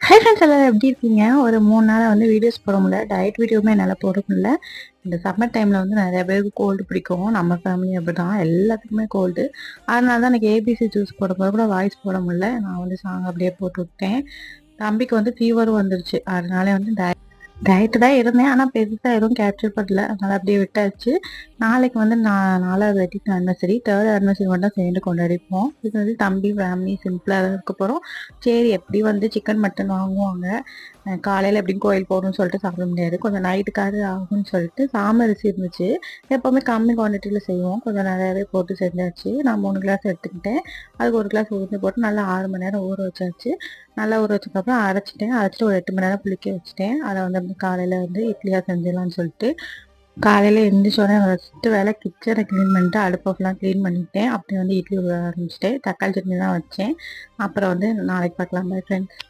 Hi friends, எல்லாரும் எப்படி இருக்கீங்க? ஒரு 3 நாளாக வந்து வீடியோஸ் போட முடியல. டயட் வீடியோவுமே என்னால் போட முடியல. இந்த சம்மர் டைமில் வந்து நிறைய பேருக்கு கோல்டு பிடிக்கும். நம்ம ஃபேமிலி அப்படி தான், எல்லாத்துக்குமே கோல்டு. அதனால தான் எனக்கு ஏபிசி ஜூஸ் போடும்போது கூட வாய்ஸ் போட முடியல. நான் வந்து சாங் அப்படியே போட்டு விட்டேன். தம்பிக்கு வந்து ஃபீவரும் வந்துருச்சு. அதனால வந்து டயட்டு தான் இருந்தேன். ஆனால் பெருசாக எதுவும் கேப்சர் பண்ணல. அதனால் அப்படியே விட்டாச்சு. நாளைக்கு வந்து நான் 4வது வெட்டிங் ஆனிவர்சரி, 3rd ஆனிவர்சரி மட்டும் சேர்ந்து கொண்டாடிப்போம். இது வந்து தம்பி ஃபேமிலி சிம்பிளாக தான் இருக்க போகிறோம். சரி, எப்படி வந்து சிக்கன் மட்டன் வாங்குவாங்க. காலையில் எப்படியும் கோயில் போகணும்னு சொல்லிட்டு சாப்பிட முடியாது. கொஞ்சம் நைட்டுக்காவது ஆகும்னு சொல்லிட்டு சாம அரிசி இருந்துச்சு. எப்போவுமே கம்மி குவான்டிட்டியில் செய்வோம். கொஞ்சம் நிறையாவே போட்டு செஞ்சாச்சு. நான் 3 கிளாஸ் எடுத்துக்கிட்டேன். அதுக்கு 1 கிளாஸ் உளுந்து போட்டு நல்லா 6 மணி நேரம் ஊற வச்சாச்சு. நல்லா ஊற வச்சதுக்கப்புறம் அரைச்சிட்டு ஒரு 8 மணி நேரம் புளிக்க வச்சுட்டேன். அதை வந்து அப்படி காலையில் வந்து இட்லியாக செஞ்சிடலான்னு சொல்லிட்டு காலையில் எழுந்திரிச்சோடனே ஃபஸ்ட்டு வேலை கிச்சனை க்ளீன் பண்ணிட்டு அடுப்பை ஃபுல்லாக க்ளீன் பண்ணிவிட்டேன். அப்படியே வந்து இட்லி ஊற ஆரம்பிச்சிட்டேன். தக்காளி சட்னி தான் வச்சேன். அப்புறம் வந்து நாளைக்கு பார்க்கலாம். Bye friends.